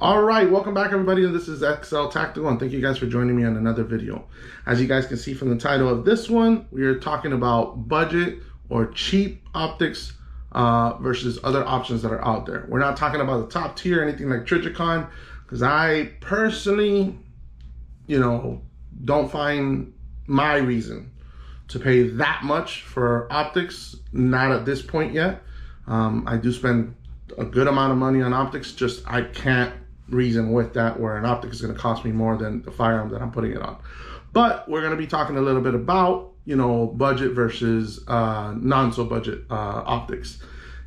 All right, welcome back everybody. This is Xltactical and thank you guys for joining me on another video. As you guys can see from the title of this one, we are talking about budget or cheap optics versus other options that are out there. We're not talking about the top tier, anything like Trijicon, because I personally, don't find my reason to pay that much for optics, not at this point yet. I do spend a good amount of money on optics, just I can't reason with that where an optic is going to cost me more than the firearm that I'm putting it on. But we're going to be talking a little bit about, budget versus non so budget optics.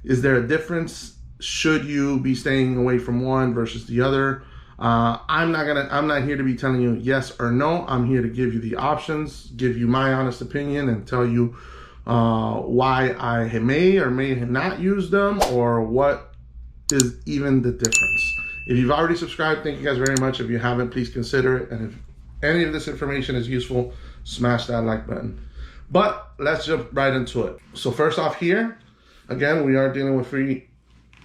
Is there a difference? Should you be staying away from one versus the other? I'm not here to be telling you yes or no. I'm here to give you the options, give you my honest opinion, and tell you why I may or may not use them, or what is even the difference. If you've already subscribed, thank you guys very much. If you haven't, please consider it. And if any of this information is useful, smash that like button. But let's jump right into it. So first off here, again, we are dealing with free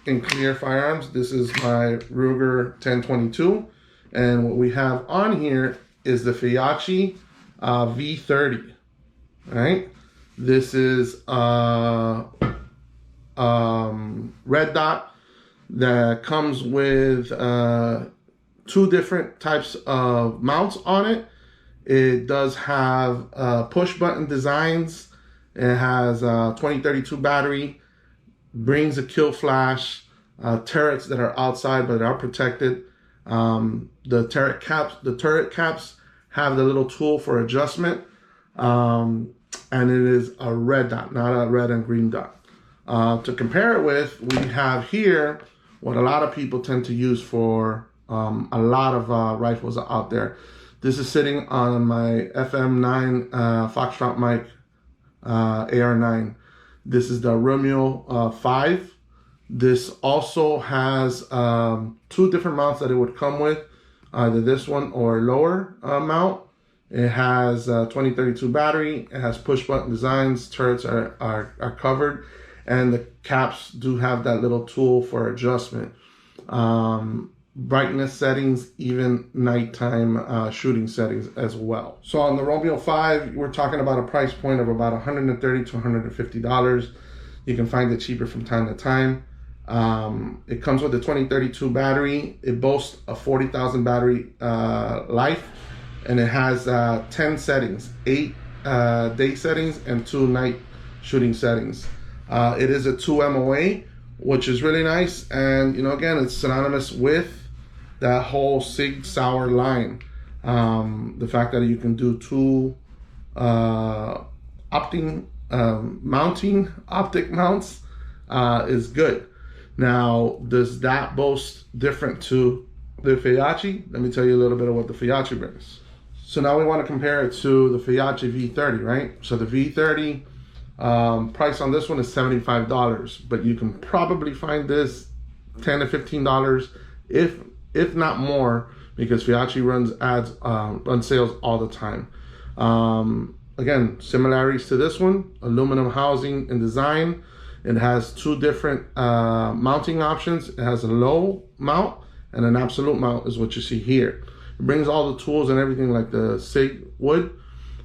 and clear firearms. This is my Ruger 1022. And what we have on here is the Feyachi V30, right? This is red dot that comes with two different types of mounts on it. It does have push button designs. It has 2032 battery, brings a kill flash, turrets that are outside but are protected. The turret caps have the little tool for adjustment, and it is a red dot, not a red and green dot. To compare it with, we have here what a lot of people tend to use for a lot of rifles out there. This is sitting on my FM9 Foxtrot mic AR9. This is the Romeo 5. This also has two different mounts that it would come with, either this one or lower mount. It has 2032 battery. It has push button designs. Turrets are covered. And the caps do have that little tool for adjustment. Brightness settings, even nighttime shooting settings as well. So on the Romeo 5, we're talking about a price point of about $130 to $150. You can find it cheaper from time to time. It comes with a 2032 battery. It boasts a 40,000 battery life. And it has 10 settings, 8 day settings and 2 night shooting settings. It is a 2 MOA, which is really nice. And, again, it's synonymous with that whole Sig Sauer line. The fact that you can do 2 mounting optic mounts is good. Now, does that boast different to the Feyachi? Let me tell you a little bit of what the Feyachi brings. So now we want to compare it to the Feyachi V30, right? So the V30, price on this one is $75, but you can probably find this $10 to $15, if not more, because Feyachi runs ads, run sales all the time. Again, similarities to this one: aluminum housing and design. It has 2 different mounting options. It has a low mount and an absolute mount, is what you see here. It brings all the tools and everything like the Sig would.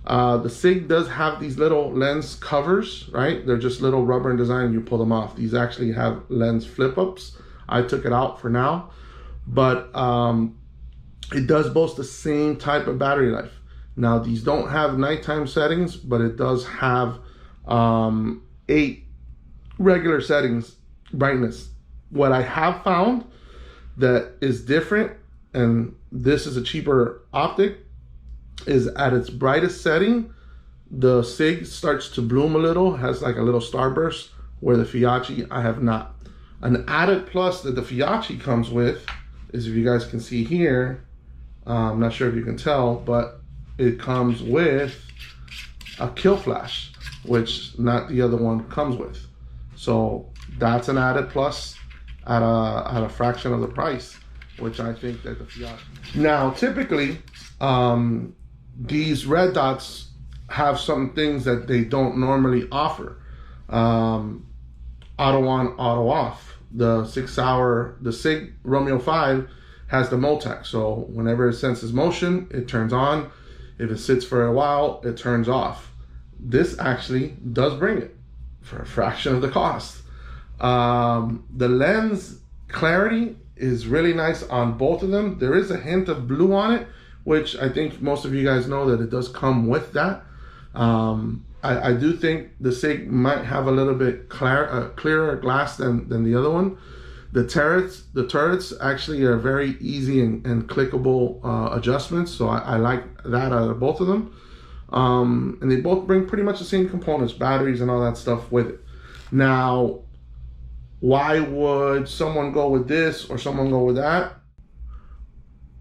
The Sig does have these little lens covers, right? They're just little rubber in design. You pull them off. These actually have lens flip-ups. I took it out for now, but it does boast the same type of battery life. Now, these don't have nighttime settings, but it does have 8 regular settings, brightness. What I have found that is different, and this is a cheaper optic, is at its brightest setting, the Sig starts to bloom a little, has like a little starburst, where the Feyachi, I have not. An added plus that the Feyachi comes with is, if you guys can see here, I'm not sure if you can tell, but it comes with a kill flash, which not the other one comes with. So that's an added plus at a fraction of the price, which I think that the Feyachi. Now, typically, these red dots have some things that they don't normally offer. Auto on, auto off. The Sig Romeo 5 has the Multac. So whenever it senses motion, it turns on. If it sits for a while, it turns off. This actually does bring it for a fraction of the cost. The lens clarity is really nice on both of them. There is a hint of blue on it, which I think most of you guys know that it does come with that. I do think the Sig might have a little bit clearer glass than the other one. The turrets actually are very easy and clickable adjustments, so I like that out of both of them. And they both bring pretty much the same components, batteries and all that stuff with it. Now, why would someone go with this or someone go with that?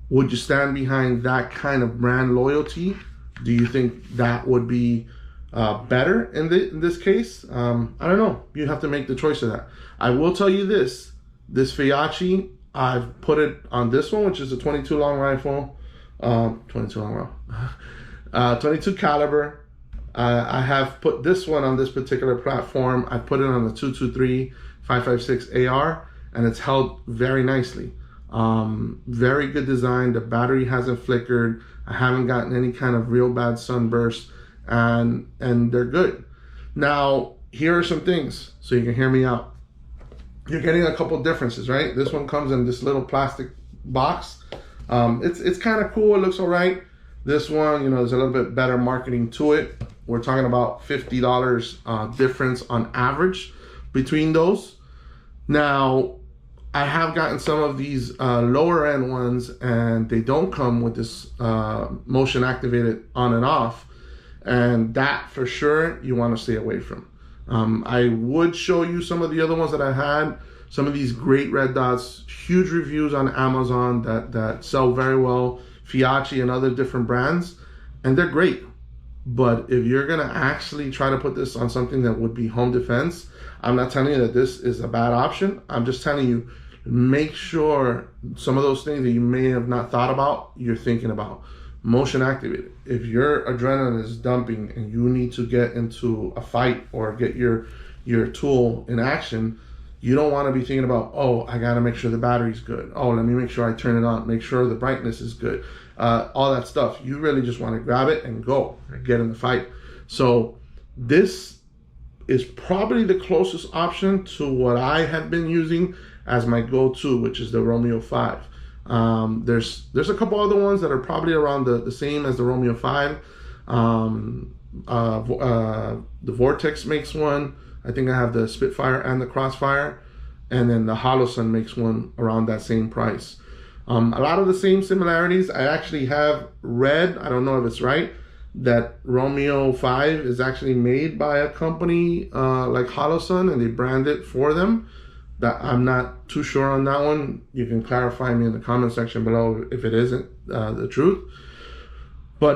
Would you stand behind that kind of brand loyalty? Do you think that would be better in this case? I don't know. You have to make the choice of that. I will tell you this Feyachi, I've put it on this one, which is a 22 long rifle, 22 caliber. I have put this one on this particular platform. I put it on the 223 5.56 AR, and it's held very nicely. Very good design. The battery hasn't flickered. I haven't gotten any kind of real bad sunburst, and they're good. Now, here are some things so you can hear me out. You're getting a couple differences, right? This one comes in this little plastic box. It's kind of cool. It looks all right. This one, you know, there's a little bit better marketing to it. We're talking about $50 difference on average between those. Now, I have gotten some of these lower end ones, and they don't come with this motion activated on and off. And that for sure you want to stay away from. I would show you some of the other ones that I had, some of these great red dots, huge reviews on Amazon that sell very well, Feyachi and other different brands, and they're great. But if you're gonna actually try to put this on something that would be home defense, I'm not telling you that this is a bad option. I'm just telling you, make sure some of those things that you may have not thought about, you're thinking about. Motion activated. If your adrenaline is dumping and you need to get into a fight or get your tool in action, you don't want to be thinking about, oh, I got to make sure the battery's good. Oh, let me make sure I turn it on, make sure the brightness is good. All that stuff. You really just want to grab it and go and get in the fight. So this is probably the closest option to what I have been using as my go-to, which is the Romeo 5. There's a couple other ones that are probably around the same as the Romeo 5. The Vortex makes one. I think I have the Spitfire and the Crossfire, and then the Holosun makes one around that same price. A lot of the same similarities. I actually have read, I don't know if it's right, that Romeo 5 is actually made by a company like Holosun, and they brand it for them. That I'm not too sure on that one. You can clarify me in the comment section below if it isn't the truth. But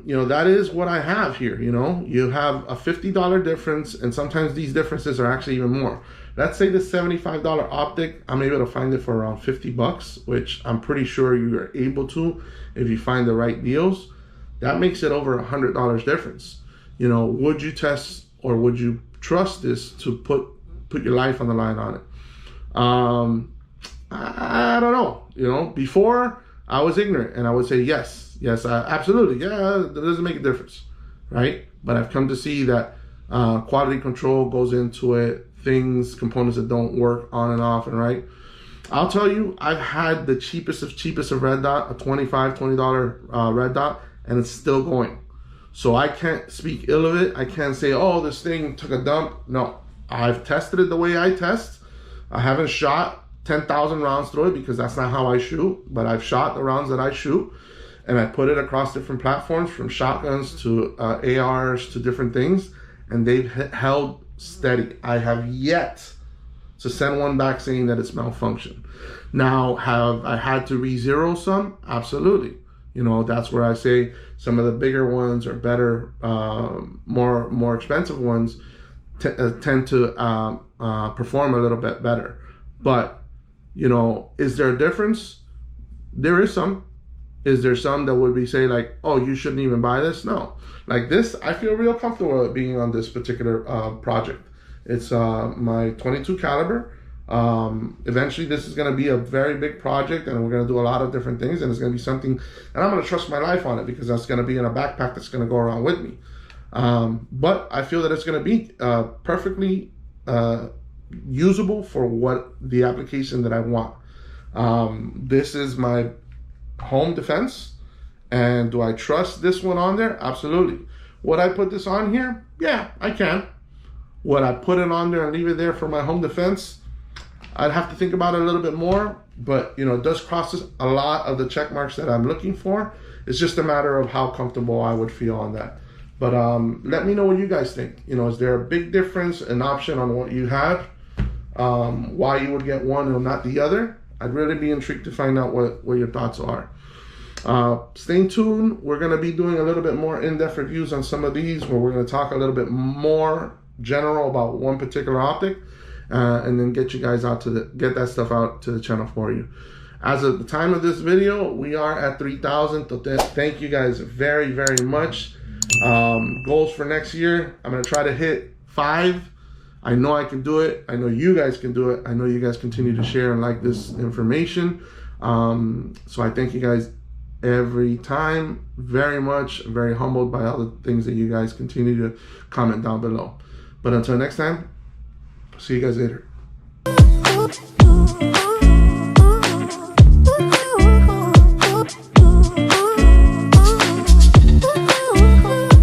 you know, that is what I have here. You know, you have a $50 difference, and sometimes these differences are actually even more. Let's say the $75 optic, I'm able to find it for around $50, which I'm pretty sure you are able to if you find the right deals. That makes it over $100 difference. You know, would you test or would you trust this to put your life on the line on it? I don't know. You know, before I was ignorant and I would say yes, absolutely, yeah, that doesn't make a difference, right? But I've come to see that quality control goes into it, components that don't work on and off, and right. I'll tell you, I've had the cheapest of red dot, a $20 red dot, and it's still going. So I can't speak ill of it. I can't say, oh, this thing took a dump. No, I've tested it the way I test. I haven't shot 10,000 rounds through it because that's not how I shoot, but I've shot the rounds that I shoot, and I put it across different platforms, from shotguns to ARs to different things, and they've held steady. I have yet to send one back saying that it's malfunctioned. Now, have I had to re-zero some? Absolutely. You know, that's where I say some of the bigger ones are better, more expensive ones tend to perform a little bit better. But, you know, is there a difference? There is some. Is there some that would be say like, oh, you shouldn't even buy this? No. Like this, I feel real comfortable being on this particular project. It's my 22 caliber. Eventually this is going to be a very big project, and we're going to do a lot of different things, and it's going to be something, and I'm going to trust my life on it, because that's going to be in a backpack that's going to go around with me. But I feel that it's going to be perfectly usable for what the application that I want. This is my home defense, and do I trust this one on there? Absolutely. Would I put this on here? Yeah, I can. Would I put it on there and leave it there for my home defense? I'd have to think about it a little bit more, but you know, it does cross a lot of the check marks that I'm looking for. It's just a matter of how comfortable I would feel on that. But let me know what you guys think. You know, is there a big difference, an option on what you have? Why you would get one and not the other? I'd really be intrigued to find out what your thoughts are. Stay tuned. We're going to be doing a little bit more in-depth reviews on some of these, where we're going to talk a little bit more general about one particular optic, and then get you guys out to get that stuff out to the channel for you. As of the time of this video, we are at 3,000. So thank you guys very, very much. Goals for next year, I'm going to try to hit 5. I know I can do it. I know you guys can do it. I know you guys continue to share and like this information. So I thank you guys every time very much. I'm very humbled by all the things that you guys continue to comment down below. But until next time, see you guys later.